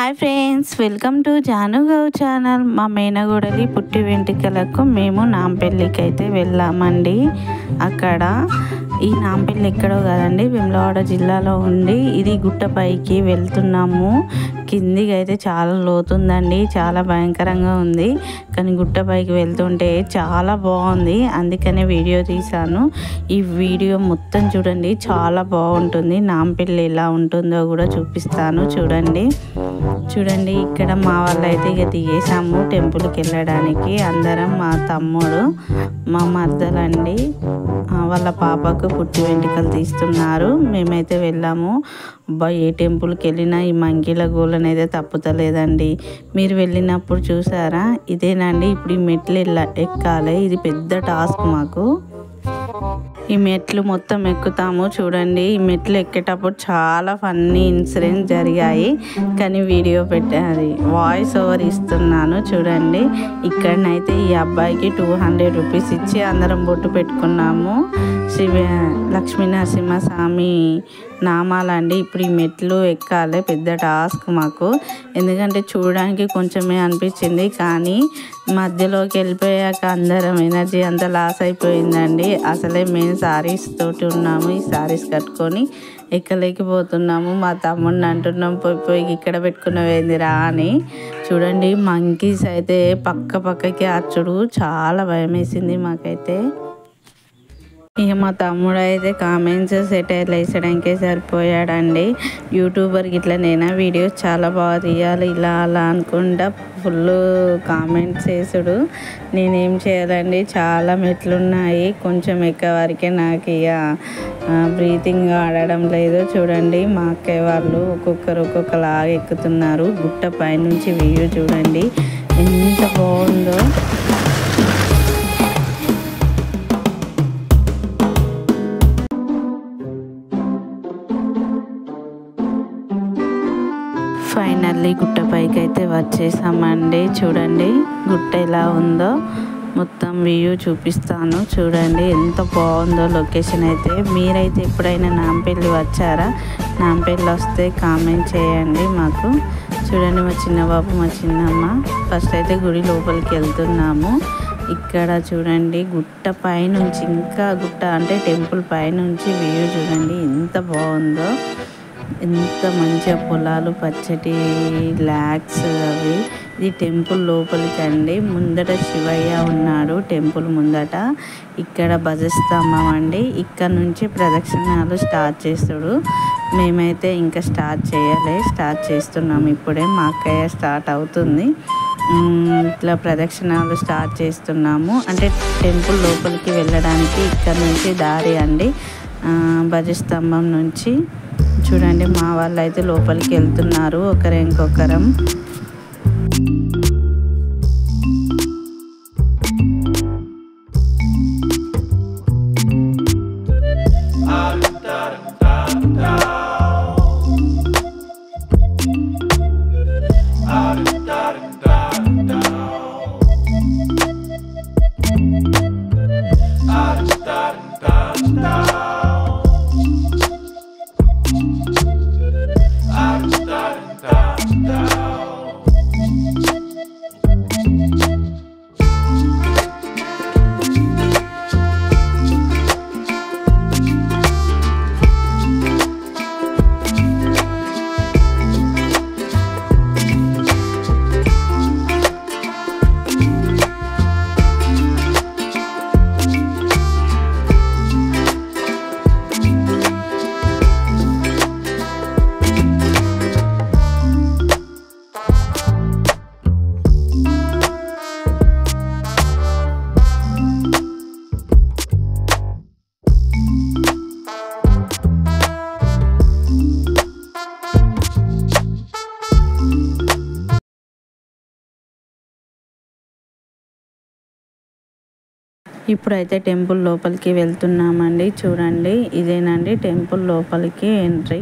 Hi friends, welcome to Janu Gow channel. మా మేనగోడలి పుట్టి వెంట్రుకలకు మేము నాంపల్లికి అయితే వెళ్ళామండి. అక్కడ ఈ నాంపల్లి ఎక్కడో కదండి, వేములవాడ జిల్లాలో ఉంది. ఇది గుట్టపైకి వెళ్తున్నాము. కిందికి అయితే చాలా లోతుందండి, చాలా భయంకరంగా ఉంది. కానీ గుట్టపైకి వెళ్తుంటే చాలా బాగుంది, అందుకనే వీడియో తీశాను. ఈ వీడియో మొత్తం చూడండి, చాలా బాగుంటుంది. నాంపల్లి ఎలా ఉంటుందో కూడా చూపిస్తాను. చూడండి ఇక్కడ మా వాళ్ళు అయితే ఇక దిగేసాము టెంపుల్కి వెళ్ళడానికి. అందరం మా తమ్ముడు, మా మర్దలండి, వాళ్ళ పాపకు పుట్టి వెంట్రుకలు తీస్తున్నారు. మేమైతే వెళ్ళాము. ఏ టెంపుల్కి వెళ్ళినా ఈ మంకీల గోళ్ళని అయితే తప్పుతలేదండి. మీరు వెళ్ళినప్పుడు చూసారా? ఇదేనండి, ఇప్పుడు ఈ మెట్లు ఎక్కాలి. ఇది పెద్ద టాస్క్ మాకు. ఈ మెట్లు మొత్తం ఎక్కుతాము. చూడండి, ఈ మెట్లు ఎక్కేటప్పుడు చాలా ఫన్నీ ఇన్సిడెంట్స్ జరిగాయి, కానీ వీడియో పెట్టాలి, వాయిస్ ఓవర్ ఇస్తున్నాను. చూడండి, ఇక్కడనైతే ఈ అబ్బాయికి 200 రూపీస్ ఇచ్చి అందరం బొట్టు పెట్టుకున్నాము. లక్ష్మీనరసింహస్వామి నామాలండి. ఇప్పుడు ఈ మెట్లు ఎక్కాలి, పెద్ద టాస్క్ మాకు. ఎందుకంటే చూడడానికి కొంచెమే అనిపించింది, కానీ మధ్యలోకి వెళ్ళిపోయాక అందరం ఎనర్జీ అంతా లాస్ అయిపోయిందండి. అసలే మేము సారీస్ తోటి ఉన్నాము, ఈ సారీస్ కట్టుకొని ఎక్కలేకపోతున్నాము. మా తమ్ముడిని అంటున్నాం, పోయి ఇక్కడ పెట్టుకున్నవేందిరా అని. చూడండి, మంకీస్ అయితే పక్కకి అచ్చుడు, చాలా భయం వేసింది మాకైతే. ఇక మా తమ్ముడు అయితే కామెంట్స్ సెటైర్లు వేసడానికే సరిపోయాడండి. యూట్యూబర్కి ఇట్లా నేనా వీడియోస్ చాలా బాగా తీయాలి ఇలా అలా అనుకుంటా ఫుల్ కామెంట్స్ వేసుడు. నేనేం చేయాలండి, చాలా మెట్లున్నాయి, కొంచెం ఎక్కవరకే నాకు ఇక బ్రీతింగ్ ఆడడం లేదు. చూడండి, మా అక్కయ్య వాళ్ళు ఒక్కొక్కలాగా ఎక్కుతున్నారు. గుట్ట పైనుంచి వ్యూ చూడండి ఎంత బాగుందో. ఫైనల్లీ గుట్ట పైకి అయితే వచ్చేసామండి. చూడండి గుట్ట ఎలా ఉందో మొత్తం వ్యూ చూపిస్తాను. చూడండి ఎంత బాగుందో లొకేషన్ అయితే. మీరైతే ఎప్పుడైనా నాంపల్లి వచ్చారా? నాంపల్లి వస్తే కామెంట్ చేయండి మాకు. చూడండి, మా చిన్నబాబు మా చిన్నమ్మ. ఫస్ట్ అయితే గుడి లోపలికి వెళ్తున్నాము. ఇక్కడ చూడండి, గుట్ట పైనుంచి, ఇంకా గుట్ట అంటే టెంపుల్ పైనుంచి వ్యూ చూడండి ఎంత బాగుందో. ఎంత మంచిగా పొలాలు, పచ్చటి ల్యాక్స్ అవి. ఇది టెంపుల్ లోపలికి అండి. ముందట శివయ్య ఉన్నాడు టెంపుల్ ముందట. ఇక్కడ భజస్తంభం అండి. ఇక్కడ నుంచి ప్రదక్షిణాలు స్టార్ట్ చేస్తాడు. మేమైతే ఇంకా స్టార్ట్ చేస్తున్నాము ఇప్పుడే. మా అక్కయ్య స్టార్ట్ అవుతుంది. ఇట్లా ప్రదక్షిణాలు స్టార్ట్ చేస్తున్నాము. అంటే టెంపుల్ లోపలికి వెళ్ళడానికి ఇక్కడ నుంచి దారి అండి, భజస్తంభం నుంచి. చూడండి, మా వాళ్ళు అయితే లోపలికి వెళ్తున్నారు ఇంకొకరం. ఇప్పుడైతే టెంపుల్ లోపలికి వెళ్తున్నామండి. చూడండి, ఇదేనండి టెంపుల్ లోపలికి ఎంట్రీ.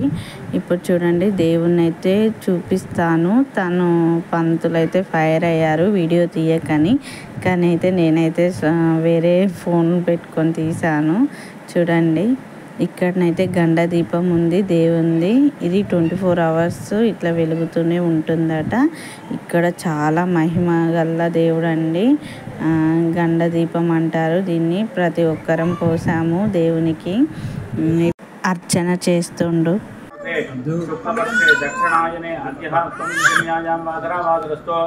ఇప్పుడు చూడండి, దేవుణ్ణి అయితే చూపిస్తాను. తను పంతులు అయితే ఫైర్ అయ్యారు వీడియో తీయకని, కానీ అయితే నేనైతే వేరే ఫోన్ పెట్టుకొని తీసాను. చూడండి, ఇక్కడనైతే గండ దీపం ఉంది దేవుంది. ఇది 24 hours ఇట్లా వెలుగుతూనే ఉంటుందట. ఇక్కడ చాలా మహిమ గల్ల దేవుడు అండి. గండ దీపం అంటారు దీన్ని. ప్రతి ఒక్కరం పోసాము దేవునికి. అర్చన చేస్తుండు. దక్షిణాయనే అధ్యాత్మ్యాయామాదరావాదరస్తో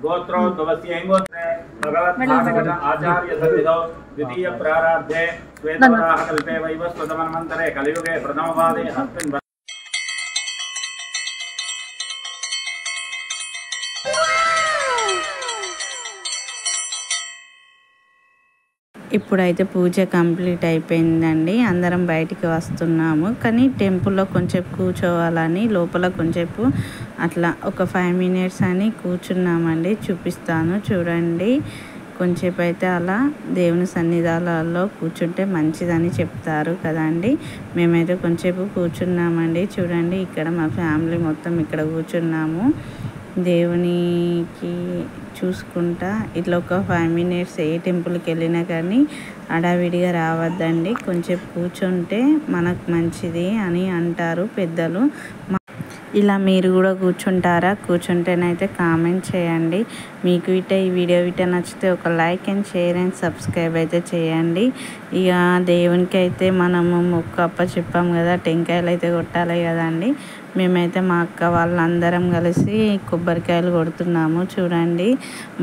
గోత్రోద్భవస్యేంగోత్రే భగవద్భాగవత ఆచార్య సన్నిధౌ ద్వితీయ ప్రారాబ్ధే శ్వేతవరాహ కల్పే వైవస్వతమన్వంతరే కలియుగే ప్రథమవాదే అస్మిన్. ఇప్పుడైతే పూజ కంప్లీట్ అయిపోయిందండి. అందరం బయటికి వస్తున్నాము. కానీ టెంపుల్లో కొంచెం కూర్చోవాలని లోపల కొంచెంసేపు అట్లా ఒక 5 minutes అని కూర్చున్నామండి. చూపిస్తాను చూడండి. కొంచెంసేపు అయితే అలా దేవుని సన్నిధానాల్లో కూర్చుంటే మంచిదని చెప్తారు కదండి. మేమైతే కొంచెంసేపు కూర్చున్నామండి. చూడండి ఇక్కడ మా ఫ్యామిలీ మొత్తం ఇక్కడ కూర్చున్నాము. దేవునికి చూసుకుంటా ఇట్లా ఒక 5 minutes ఏ టెంపుల్కి వెళ్ళినా కానీ హడావిడిగా రావద్దండి. కొంచెం కూర్చుంటే మనకు మంచిది అని అంటారు పెద్దలు. ఇలా మీరు కూడా కూర్చుంటారా? కూర్చుంటేనైతే కామెంట్ చేయండి. మీకు ఈ వీడియో నచ్చితే ఒక like and share and subscribe అయితే చేయండి. ఇక దేవునికి అయితే మనము మొక్క అప్ప చెప్పాం కదా, టెంకాయలు అయితే కొట్టాలి కదండి. మేమైతే మా అక్క వాళ్ళందరం కలిసి కొబ్బరికాయలు కొడుతున్నాము. చూడండి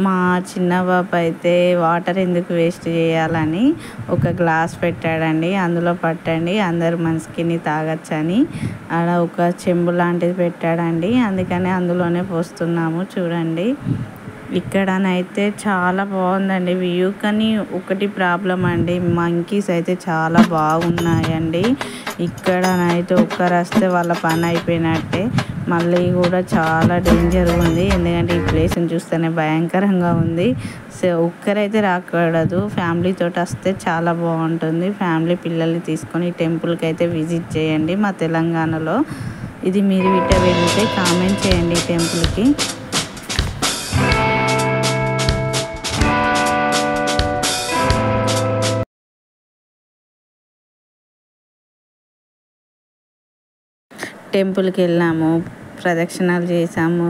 మా చిన్న బాబు అయితే వాటర్ ఎందుకు వేస్ట్ చేయాలని ఒక గ్లాస్ పెట్టాడండి. అందులో పట్టండి అందరు మనసుకిని తాగొచ్చని అలా ఒక చెంబు లాంటిది పెట్టాడండి. అందుకని అందులోనే పోస్తున్నాము. చూడండి ఇక్కడనైతే చాలా బాగుందండి వ్యూ. కానీ ఒకటి ప్రాబ్లం అండి, మంకీస్ అయితే చాలా బాగున్నాయండి. ఇక్కడనైతే ఒక్కరస్తే వాళ్ళ పని అయిపోయినట్టే. మళ్ళీ కూడా చాలా డేంజర్ ఉంది, ఎందుకంటే ఈ ప్లేస్ని చూస్తేనే భయంకరంగా ఉంది. సో ఒక్కరైతే రాకూడదు, ఫ్యామిలీతో వస్తే చాలా బాగుంటుంది. ఫ్యామిలీ పిల్లల్ని తీసుకొని టెంపుల్కి అయితే విజిట్ చేయండి మా తెలంగాణలో. ఇది మీరు వెళ్తే కామెంట్ చేయండి టెంపుల్కి. టెంపుల్కి వెళ్ళాము, ప్రదక్షిణాలు చేసాము,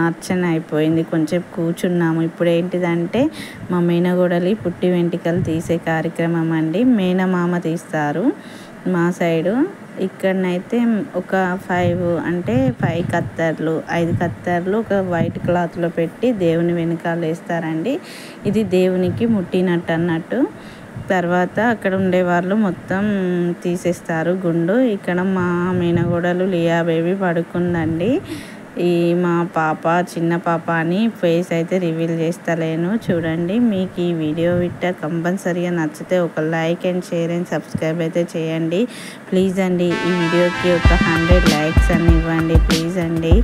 అర్చన అయిపోయింది, కొంచెం కూర్చున్నాము. ఇప్పుడు ఏంటిదంటే మా మేనగోడలి పుట్టి వెంట్రుకలు తీసే కార్యక్రమం అండి. మేనమామ తీస్తారు మా సైడు. ఇక్కడనైతే ఒక 5 కత్తర్లు 5 కత్తర్లు ఒక వైట్ క్లాత్లో పెట్టి దేవుని వెనకాల వేస్తారండి. ఇది దేవునికి ముట్టినట్టు అన్నట్టు. తర్వాత అక్కడ ఉండేవాళ్ళు మొత్తం తీసేస్తారు గుండు. ఇక్కడ మా మేనగోడలు లియా బేబీ పడుకుందండి. ఈ మా పాప చిన్న పాప అని ఫేస్ అయితే రివీల్ చేస్తలేను. చూడండి మీకు ఈ వీడియో కంపల్సరీగా నచ్చితే ఒక like and share and subscribe అయితే చేయండి ప్లీజ్ అండి. ఈ వీడియోకి ఒక 100 likes అని ఇవ్వండి ప్లీజ్ అండి.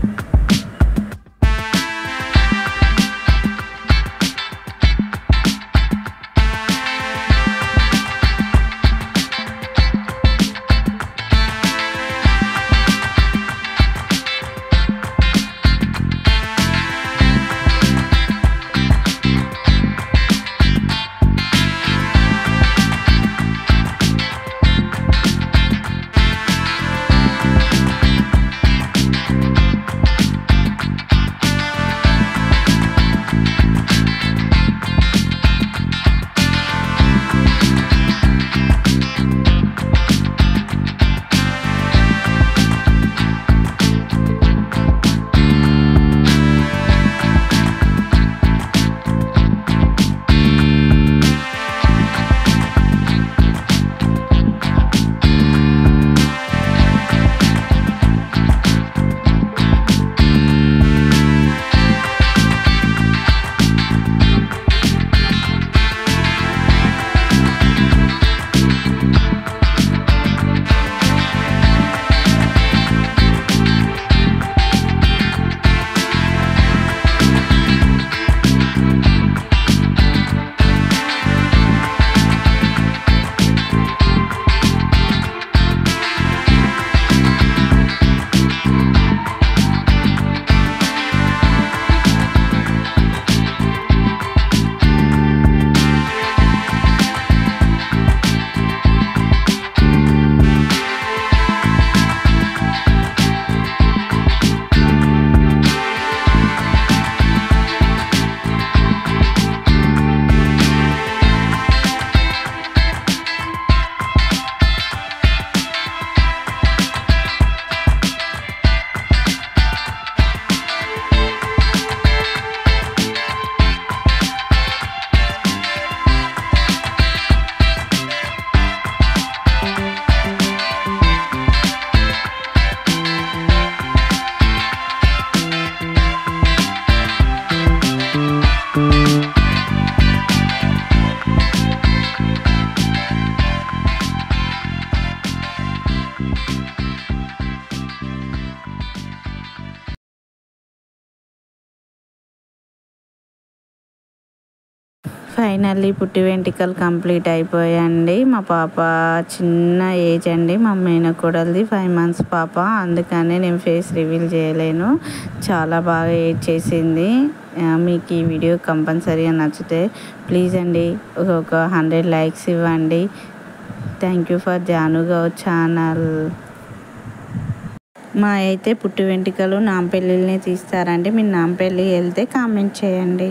ఫైనల్లీ పుట్టి వెంట్రుకలు కంప్లీట్ అయిపోయాయండి. మా పాప చిన్న ఏజ్ అండి, మా మేనకోడలిది 5 months పాప. అందుకనే నేను ఫేస్ రివీల్ చేయలేను. చాలా బాగా ఏజ్ చేసింది. మీకు ఈ వీడియో కంపల్సరీగా నచ్చితే ప్లీజ్ అండి ఒక 100 likes ఇవ్వండి. Thank you for Janu Gow channel. మా అయితే పుట్టి వెంట్రుకలు నాంపల్లినే తీస్తారండి. మీరు నాంపల్లి వెళ్తే కామెంట్ చేయండి.